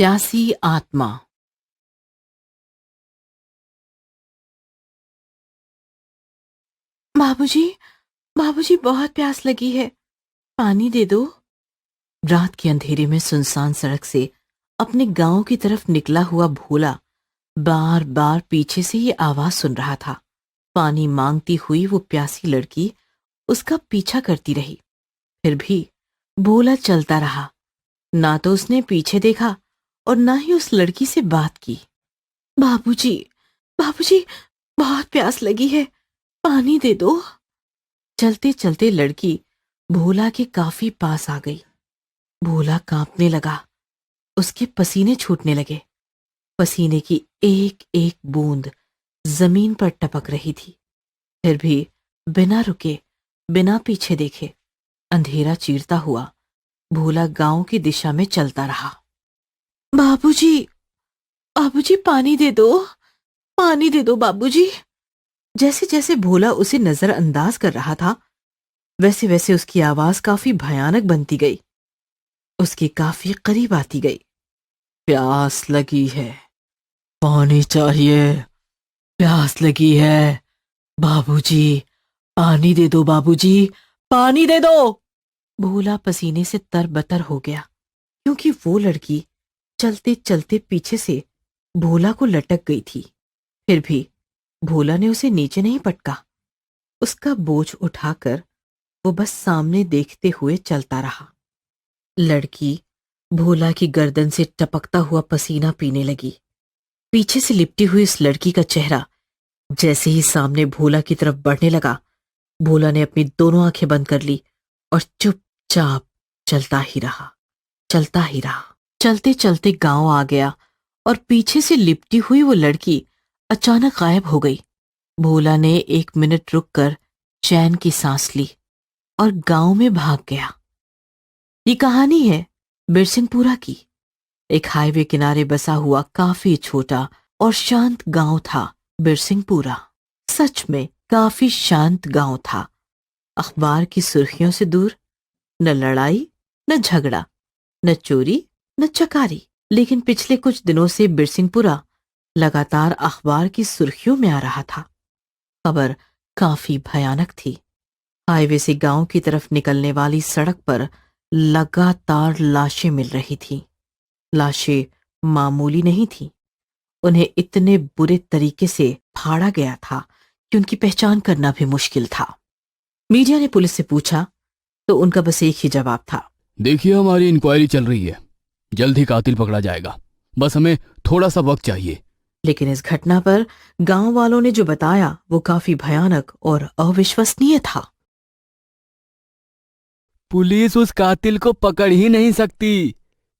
प्यासी आत्मा। बाबूजी, बाबूजी बहुत प्यास लगी है, पानी दे दो। रात के अंधेरे में सुनसान सड़क से अपने गांव की तरफ निकला हुआ भोला बार बार पीछे से ये आवाज सुन रहा था। पानी मांगती हुई वो प्यासी लड़की उसका पीछा करती रही, फिर भी भोला चलता रहा। ना तो उसने पीछे देखा और ना ही उस लड़की से बात की। बाबूजी, बाबूजी, बहुत प्यास लगी है, पानी दे दो। चलते चलते लड़की भोला के काफी पास आ गई। भोला कांपने लगा, उसके पसीने छूटने लगे। पसीने की एक एक बूंद जमीन पर टपक रही थी। फिर भी बिना रुके, बिना पीछे देखे, अंधेरा चीरता हुआ भोला गांव की दिशा में चलता रहा। बाबूजी, बाबूजी, पानी दे दो, पानी दे दो बाबूजी। जैसे जैसे भोला उसे नजरअंदाज कर रहा था, वैसे वैसे उसकी आवाज काफी भयानक बनती गई, उसके काफी करीब आती गई। प्यास लगी है, पानी चाहिए, प्यास लगी है, बाबूजी, पानी दे दो बाबूजी, पानी दे दो। भोला पसीने से तरबतर हो गया, क्योंकि वो लड़की चलते चलते पीछे से भोला को लटक गई थी। फिर भी भोला ने उसे नीचे नहीं पटका। उसका बोझ उठाकर वो बस सामने देखते हुए चलता रहा। लड़की भोला की गर्दन से टपकता हुआ पसीना पीने लगी। पीछे से लिपटी हुई उस लड़की का चेहरा जैसे ही सामने भोला की तरफ बढ़ने लगा, भोला ने अपनी दोनों आंखें बंद कर ली और चुपचाप चलता ही रहा, चलता ही रहा। चलते चलते गांव आ गया और पीछे से लिपटी हुई वो लड़की अचानक गायब हो गई। भोला ने 1 मिनट रुककर चैन की सांस ली और गांव में भाग गया। ये कहानी है बिरसिंहपुरा की। एक हाईवे किनारे बसा हुआ काफी छोटा और शांत गांव था बिरसिंहपुरा। सच में काफी शांत गांव था। अखबार की सुर्खियों से दूर, न लड़ाई, न झगड़ा, न चोरी, न चकारी। लेकिन पिछले कुछ दिनों से बिरसिंहपुरा लगातार अखबार की सुर्खियों में आ रहा था। खबर काफी भयानक थी। हाईवे से गांव की तरफ निकलने वाली सड़क पर लगातार लाशें मिल रही थीं। लाशें मामूली नहीं थीं। उन्हें इतने बुरे तरीके से फाड़ा गया था कि उनकी पहचान करना भी मुश्किल था। मीडिया ने पुलिस से पूछा तो उनका बस एक ही जवाब था, देखिए, हमारी इंक्वायरी चल रही है, जल्द ही कातिल पकड़ा जाएगा, बस हमें थोड़ा सा वक्त चाहिए। लेकिन इस घटना पर गांव वालों ने जो बताया वो काफी भयानक और अविश्वसनीय था। पुलिस उस कातिल को पकड़ ही नहीं सकती,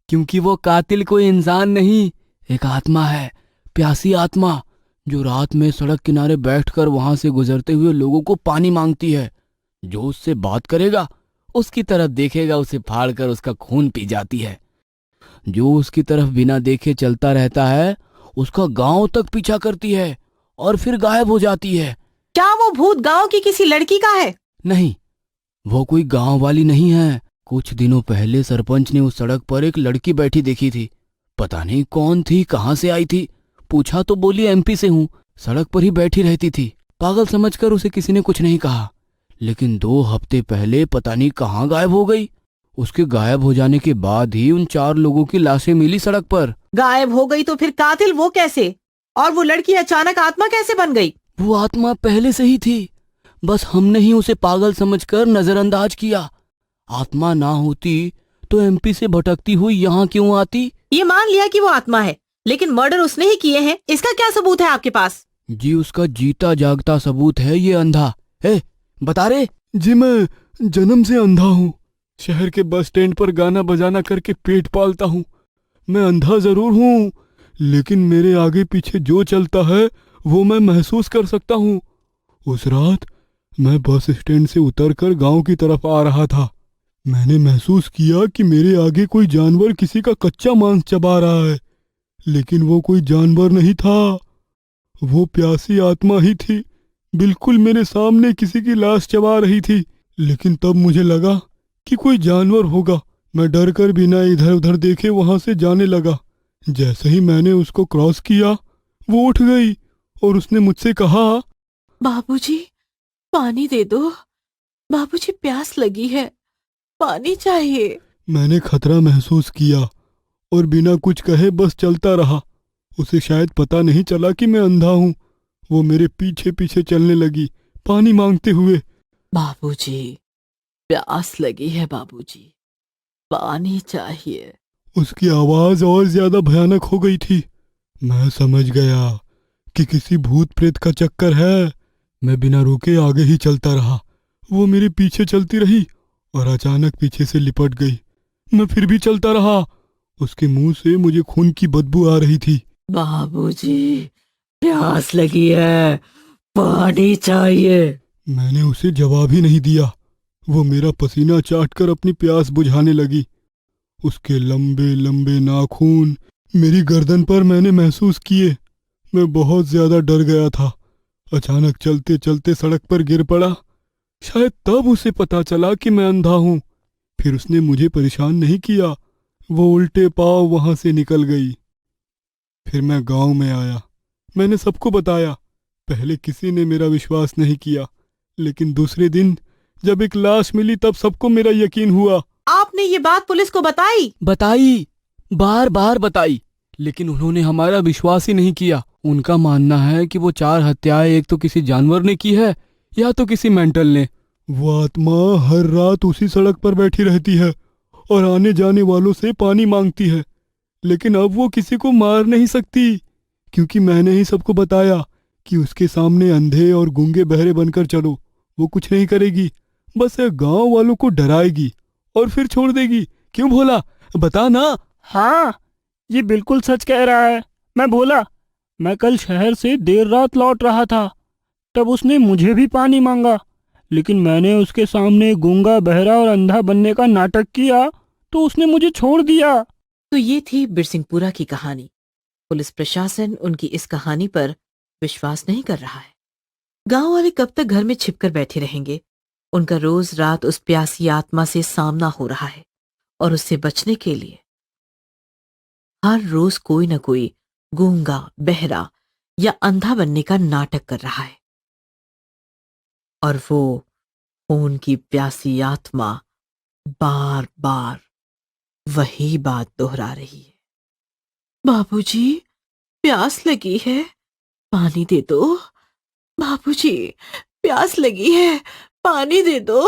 क्योंकि वो कातिल कोई इंसान नहीं, एक आत्मा है, प्यासी आत्मा, जो रात में सड़क किनारे बैठकर वहां से गुजरते हुए लोगों को पानी मांगती है। जो उससे बात करेगा, उसकी तरफ देखेगा, उसे फाड़कर उसका खून पी जाती है। जो उसकी तरफ बिना देखे चलता रहता है, उसका गांव तक पीछा करती है और फिर गायब हो जाती है। क्या वो भूत गांव की किसी लड़की का है? नहीं, वो कोई गांव वाली नहीं है। कुछ दिनों पहले सरपंच ने उस सड़क पर एक लड़की बैठी देखी थी। पता नहीं कौन थी, कहां से आई थी। पूछा तो बोली एमपी से हूं। सड़क पर ही बैठी रहती थी। पागल समझकर उसे किसी ने कुछ नहीं कहा। लेकिन 2 हफ्ते पहले पता नहीं कहां गायब हो गई। उसके गायब हो जाने के बाद ही उन 4 लोगों की लाशें मिली सड़क पर। गायब हो गई तो फिर कातिल वो कैसे? और वो लड़की अचानक आत्मा कैसे बन गई? वो आत्मा पहले से ही थी, बस हमने ही उसे पागल समझकर नजरअंदाज किया। आत्मा ना होती तो एमपी से भटकती हुई यहाँ क्यों आती? ये मान लिया कि वो आत्मा है, लेकिन मर्डर उसने ही किए हैं, इसका क्या सबूत है आपके पास? जी, उसका जीता जागता सबूत है ये अंधा। बता रे। जी, मैं जन्म से अंधा हूँ। शहर के बस स्टैंड पर गाना बजाना करके पेट पालता हूँ। मैं अंधा जरूर हूँ, लेकिन मेरे आगे पीछे जो चलता है वो मैं महसूस कर सकता हूँ। उस रात मैं बस स्टैंड से उतरकर गांव की तरफ आ रहा था। मैंने महसूस किया कि मेरे आगे कोई जानवर किसी का कच्चा मांस चबा रहा है, लेकिन वो कोई जानवर नहीं था, वो प्यासी आत्मा ही थी। बिल्कुल मेरे सामने किसी की लाश चबा रही थी। लेकिन तब मुझे लगा कि कोई जानवर होगा। मैं डर कर बिना इधर उधर देखे वहां से जाने लगा। जैसे ही मैंने उसको क्रॉस किया वो उठ गई और उसने मुझसे कहा, बाबूजी, पानी दे दो। बाबूजी, प्यास लगी है, पानी चाहिए। मैंने खतरा महसूस किया और बिना कुछ कहे बस चलता रहा। उसे शायद पता नहीं चला कि मैं अंधा हूँ। वो मेरे पीछे पीछे चलने लगी, पानी मांगते हुए। बाबूजी, प्यास लगी है बाबूजी, पानी चाहिए। उसकी आवाज और ज्यादा भयानक हो गई थी। मैं समझ गया कि किसी भूत प्रेत का चक्कर है। मैं बिना रुके आगे ही चलता रहा। वो मेरे पीछे चलती रही और अचानक पीछे से लिपट गई। मैं फिर भी चलता रहा। उसके मुंह से मुझे खून की बदबू आ रही थी। बाबूजी, प्यास लगी है, पानी चाहिए। मैंने उसे जवाब ही नहीं दिया। वो मेरा पसीना चाटकर अपनी प्यास बुझाने लगी। उसके लंबे लंबे नाखून मेरी गर्दन पर मैंने महसूस किए। मैं बहुत ज्यादा डर गया था। अचानक चलते चलते सड़क पर गिर पड़ा। शायद तब उसे पता चला कि मैं अंधा हूँ। फिर उसने मुझे परेशान नहीं किया। वो उल्टे पांव वहां से निकल गई। फिर मैं गांव में आया। मैंने सबको बताया। पहले किसी ने मेरा विश्वास नहीं किया, लेकिन दूसरे दिन जब एक लाश मिली तब सबको मेरा यकीन हुआ। आपने ये बात पुलिस को बताई? बताई, बार बार बताई, लेकिन उन्होंने हमारा विश्वास ही नहीं किया। उनका मानना है कि वो 4 हत्याएं एक तो किसी जानवर ने की है या तो किसी मेंटल ने। वो आत्मा हर रात उसी सड़क पर बैठी रहती है और आने जाने वालों से पानी मांगती है। लेकिन अब वो किसी को मार नहीं सकती, क्योंकि मैंने ही सबको बताया कि उसके सामने अंधे और गूंगे बहरे बनकर चलो। वो कुछ नहीं करेगी, बस गांव वालों को डराएगी और फिर छोड़ देगी। क्यों भोला, बता ना। हाँ, ये बिल्कुल सच कह रहा है। मैं बोला, मैं कल शहर से देर रात लौट रहा था, तब उसने मुझे भी पानी मांगा, लेकिन मैंने उसके सामने गूंगा बहरा और अंधा बनने का नाटक किया तो उसने मुझे छोड़ दिया। तो ये थी बिरसिंहपुरा की कहानी। पुलिस प्रशासन उनकी इस कहानी पर विश्वास नहीं कर रहा है। गांव वाले कब तक घर में छिपकर बैठे रहेंगे? उनका रोज रात उस प्यासी आत्मा से सामना हो रहा है और उससे बचने के लिए हर रोज कोई न कोई गूंगा, बहरा या अंधा बनने का नाटक कर रहा है। और वो खून की प्यासी आत्मा बार बार वही बात दोहरा रही है। बाबूजी, प्यास लगी है, पानी दे दो। बाबूजी, प्यास लगी है, पानी दे दो।